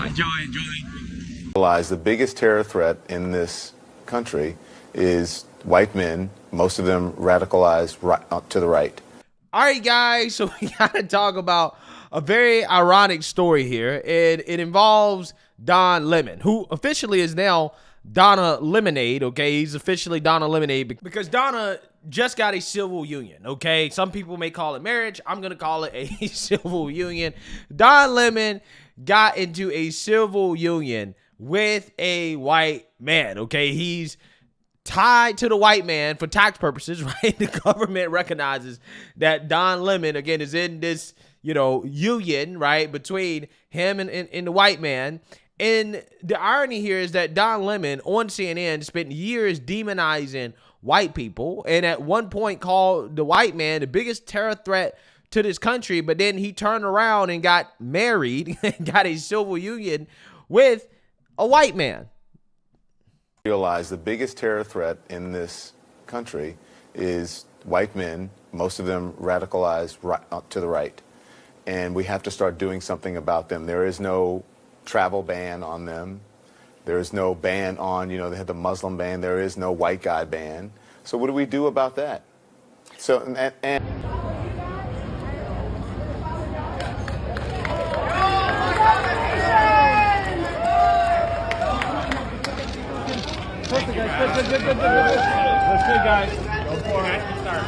Enjoy. Realize the biggest terror threat in this country is white men, most of them radicalized to the right. All right, guys, so we got to talk about a very ironic story here. It involves Don Lemon, who officially is now Donna Lemonade, okay? He's officially Donna Lemonade because Donna just got a civil union, okay? Some people may call it marriage. I'm going to call it a civil union. Don Lemon got into a civil union with a white man, okay? He's tied to the white man for tax purposes, right? The government recognizes that Don Lemon, again, is in this, union, right, between him and the white man. And the irony here is that Don Lemon on CNN spent years demonizing white people and at one point called the white man the biggest terror threat to this country, but then he turned around and got married and got a civil union with a white man. Realize the biggest terror threat in this country is white men, most of them radicalized to the right. And we have to start doing something about them. There is no travel ban on them. There is no ban on, they had the Muslim ban. There is no white guy ban. So what do we do about that? So, and Good. That's good, guys. Go for it. Start.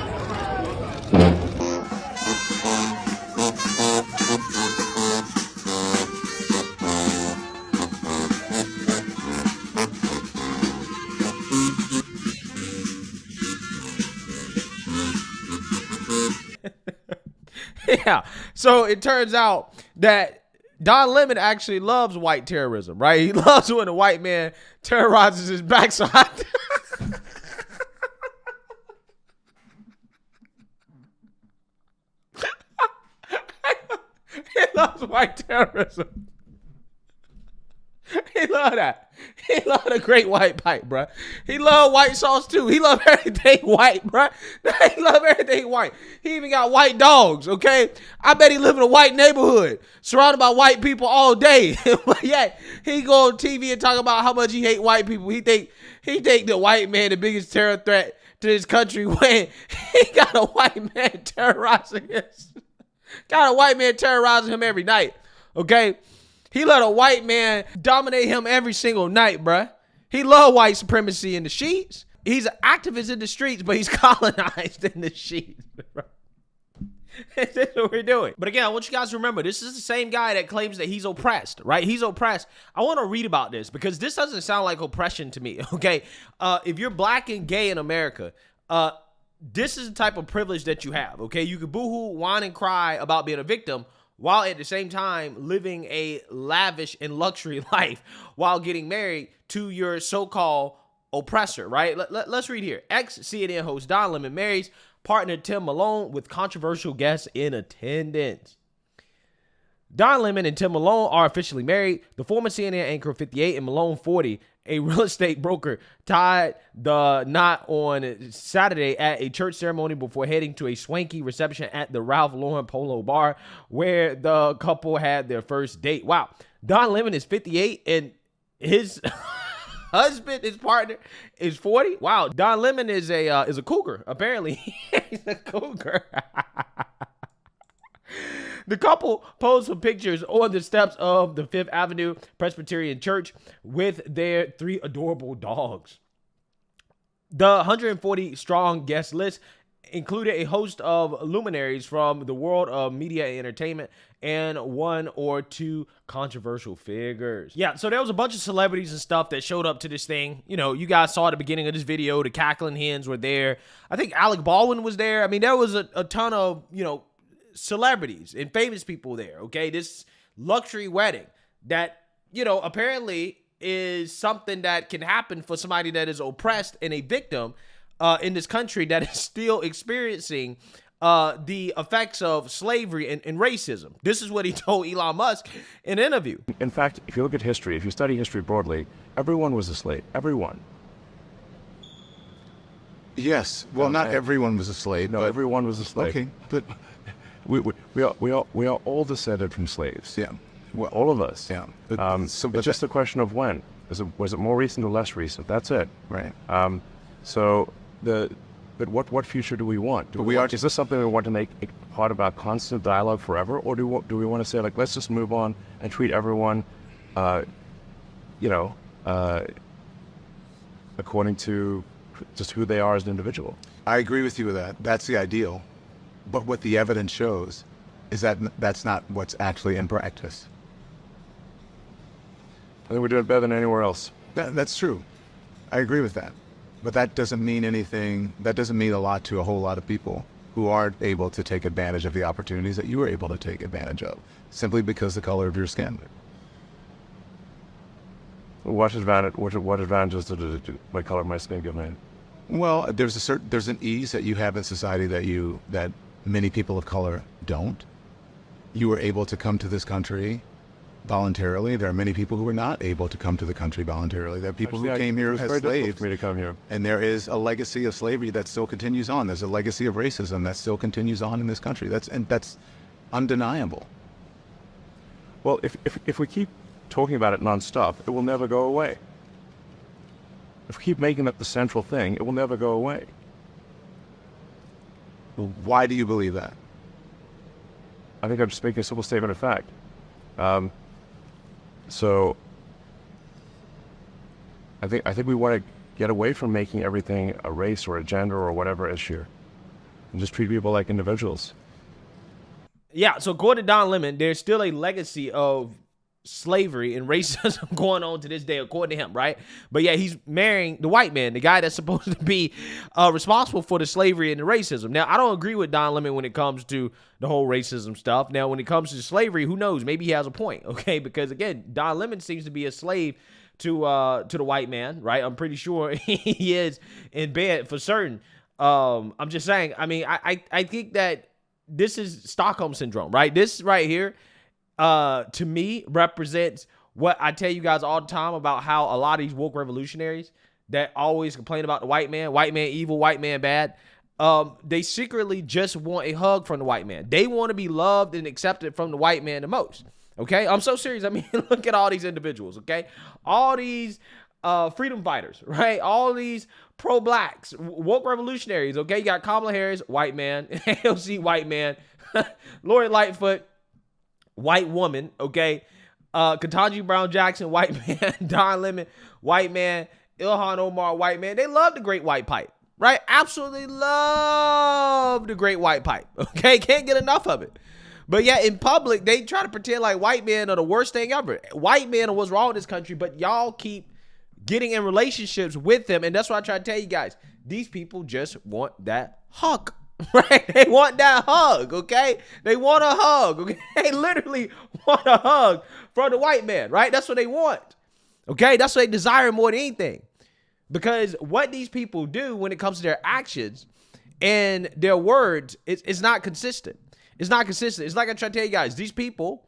Yeah, so it turns out that Don Lemon actually loves white terrorism, right? He loves when a white man terrorizes his backside. He loves white terrorism. He love that. He love the great white pipe, bro. He love white sauce too. He love everything white, bro. He love everything white. He even got white dogs, okay? I bet he live in a white neighborhood, surrounded by white people all day. But yet, he go on TV and talk about how much he hate white people. He think the white man the biggest terror threat to this country when he got a white man terrorizing him every night, okay? He let a white man dominate him every single night, bruh. He love white supremacy in the sheets. He's an activist in the streets, but he's colonized in the sheets, bro. That's what we're doing. But again, I want you guys to remember, this is the same guy that claims that he's oppressed, right? He's oppressed. I want to read about this because this doesn't sound like oppression to me, okay? If you're black and gay in America, this is the type of privilege that you have, okay? You can boohoo, whine, and cry about being a victim, while at the same time living a lavish and luxury life while getting married to your so-called oppressor, right? Let's read here. Ex-CNN host Don Lemon marries partner Tim Malone with controversial guests in attendance. Don Lemon and Tim Malone are officially married. The former CNN anchor, 58, and Malone, 40, a real estate broker, tied the knot on Saturday at a church ceremony before heading to a swanky reception at the Ralph Lauren Polo Bar where the couple had their first date. Wow. Don Lemon is 58 and his husband, his partner, is 40. Wow. Don Lemon is a cougar. Apparently, he's a cougar. The couple posed some pictures on the steps of the Fifth Avenue Presbyterian Church with their 3 adorable dogs. The 140-strong guest list included a host of luminaries from the world of media and entertainment and 1 or 2 controversial figures. Yeah, so there was a bunch of celebrities and stuff that showed up to this thing. You guys saw at the beginning of this video, the cackling hens were there. I think Alec Baldwin was there. I mean, there was a ton of, celebrities and famous people there, okay? This luxury wedding that, apparently is something that can happen for somebody that is oppressed and a victim in this country that is still experiencing the effects of slavery and racism. This is what he told Elon Musk in an interview. In fact, if you look at history, if you study history broadly, everyone was a slave. Everyone. Yes. Well, not Okay. everyone was a slave. No, but, everyone was a slave. Okay, but We are all descended from slaves. yeah. Well, All of us. yeah. It's just a question of when. Was it more recent or less recent? That's it. right. So but what future do we want? Is this something we want to make a part of our constant dialogue forever, or do we want to say, like, let's just move on and treat everyone, according to just who they are as an individual? I agree with you with that. That's the ideal. But what the evidence shows is that that's not what's actually in practice. I think we're doing better than anywhere else. That's true. I agree with that. But that doesn't mean anything. That doesn't mean a lot to a whole lot of people who aren't able to take advantage of the opportunities that you were able to take advantage of, simply because the color of your skin. What advantages did my color of my skin give me? Well, there's an ease that you have in society that many people of color don't. You were able to come to this country voluntarily. There are many people who were not able to come to the country voluntarily. There are people who came here It was as very difficult slaves. for me to come here. And there is a legacy of slavery that still continues on. There's a legacy of racism that still continues on in this country. That's undeniable. Well, if we keep talking about it nonstop, it will never go away. If we keep making that the central thing, it will never go away. Why do you believe that? I think I'm just making a simple statement of fact. So I think we want to get away from making everything a race or a gender or whatever issue, and just treat people like individuals. Yeah, so according to Don Lemon, there's still a legacy of slavery and racism going on to this day, according to him, right? But yeah, he's marrying the white man, the guy that's supposed to be responsible for the slavery and the racism. Now, I don't agree with Don Lemon when it comes to the whole racism stuff. Now, when it comes to slavery, who knows? Maybe he has a point, okay? Because again, Don Lemon seems to be a slave to the white man, right? I'm pretty sure he is in bed for certain. I'm just saying. I mean, I think that this is Stockholm syndrome, right? This right here, to me, represents what I tell you guys all the time about how a lot of these woke revolutionaries that always complain about the white man evil, white man bad, they secretly just want a hug from the white man. They want to be loved and accepted from the white man the most. Okay, I'm so serious. I mean, look at all these individuals. Okay, all these freedom fighters, right? All these pro-blacks, woke revolutionaries. Okay, you got Kamala Harris, white man, AOC, white man, Lori Lightfoot, white woman. Okay, Ketanji Brown Jackson, white man, Don Lemon, white man, Ilhan Omar, white man. They love the Great White Pipe, right? Absolutely love the Great White Pipe. Okay, can't get enough of it. But yeah, in public, they try to pretend like white men are the worst thing ever. White men are what's wrong with this country, but y'all keep getting in relationships with them. And that's what I try to tell you guys. These people just want that hug, right? They want that hug, okay? They want a hug, okay? They literally want a hug from the white man, right? That's what they want, okay? That's what they desire more than anything. Because what these people do when it comes to their actions and their words, it's not consistent. It's not consistent. It's like I try to tell you guys, these people,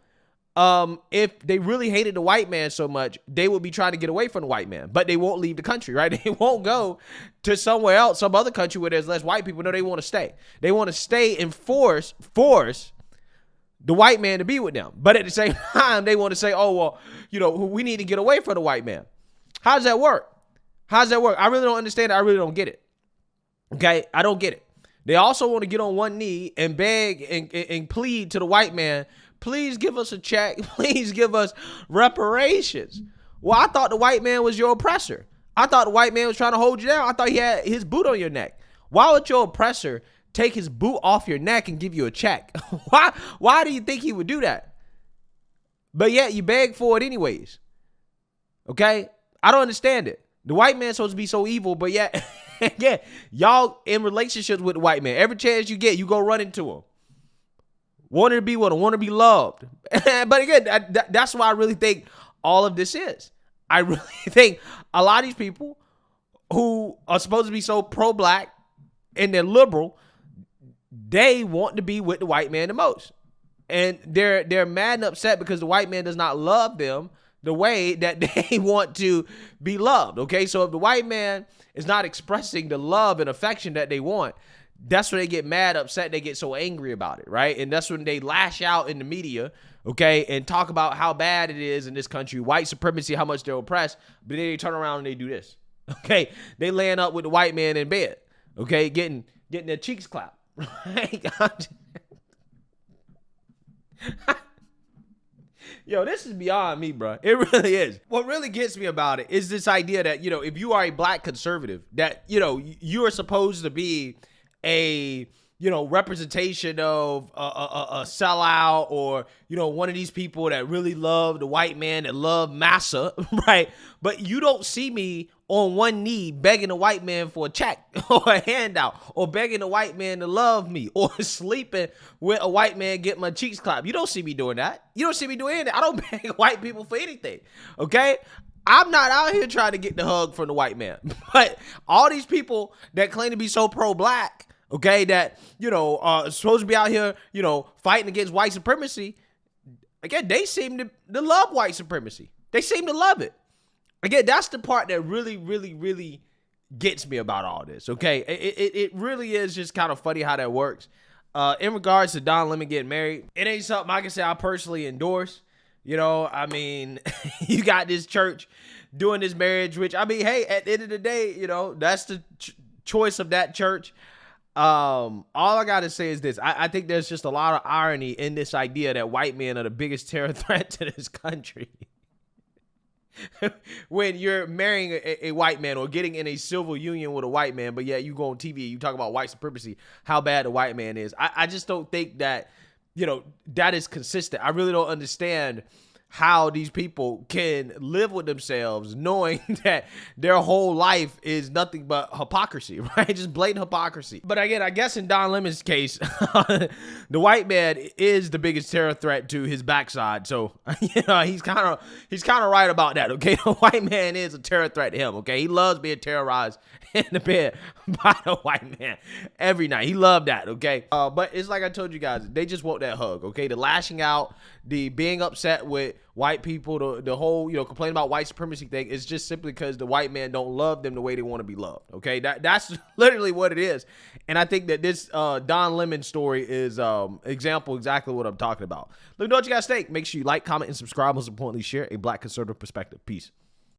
if they really hated the white man so much, they would be trying to get away from the white man, but they won't leave the country, right? They won't go to somewhere else, some other country where there's less white people. No, they want to stay. They want to stay and force the white man to be with them. But at the same time, they want to say, oh, well, we need to get away from the white man. How does that work? How does that work? I really don't understand it. I really don't get it. Okay? I don't get it. They also want to get on one knee and beg and plead to the white man, please give us a check. Please give us reparations. Well, I thought the white man was your oppressor. I thought the white man was trying to hold you down. I thought he had his boot on your neck. Why would your oppressor take his boot off your neck and give you a check? Why do you think he would do that? But yet you beg for it anyways. Okay? I don't understand it. The white man's supposed to be so evil, but yet... yeah, y'all in relationships with the white man. Every chance you get, you go run into him. Want to be with him, want to be loved. But again, that's why I really think all of this is. I really think a lot of these people who are supposed to be so pro-black and they're liberal, they want to be with the white man the most. And they're mad and upset because the white man does not love them the way that they want to be loved. Okay, so if the white man is not expressing the love and affection that they want, that's when they get mad, upset, they get so angry about it, right? And that's when they lash out in the media, okay, and talk about how bad it is in this country, white supremacy, how much they're oppressed, but then they turn around and they do this, okay? They laying up with the white man in bed, okay, getting their cheeks clapped, right? Yo, this is beyond me, bro. It really is. What really gets me about it is this idea that, if you are a black conservative, that, you are supposed to be a, representation of a sellout, or, one of these people that really love the white man, that love massa, right? But you don't see me on one knee begging the white man for a check or a handout, or begging the white man to love me, or sleeping with a white man, get my cheeks clapped. You don't see me doing that. You don't see me doing that. I don't beg white people for anything, okay? I'm not out here trying to get the hug from the white man. But all these people that claim to be so pro-black, okay, that, supposed to be out here, fighting against white supremacy, again, they seem to love white supremacy. They seem to love it. Again, that's the part that really, really, really gets me about all this, okay? It really is just kind of funny how that works. In regards to Don Lemon getting married, it ain't something I can say I personally endorse. You got this church doing this marriage, which, hey, at the end of the day, that's the choice of that church. All I gotta say is this. I think there's just a lot of irony in this idea that white men are the biggest terror threat to this country. When you're marrying a white man or getting in a civil union with a white man, but yet you go on TV, you talk about white supremacy, how bad the white man is. I just don't think that, that is consistent. I really don't understand how these people can live with themselves knowing that their whole life is nothing but hypocrisy, right? Just blatant hypocrisy. But again, I guess in Don Lemon's case, the white man is the biggest terror threat to his backside. So, he's kind of right about that, okay? The white man is a terror threat to him, okay? He loves being terrorized in the bed by the white man every night. He loved that, okay? But it's like I told you guys, they just want that hug, okay? The lashing out, the being upset with white people, the whole, complaining about white supremacy thing is just simply because the white man don't love them the way they want to be loved, okay? That's literally what it is. And I think that this Don Lemon story is example exactly what I'm talking about. Let me know what you guys think. Make sure you like, comment, and subscribe. Most importantly, share a black conservative perspective. Peace.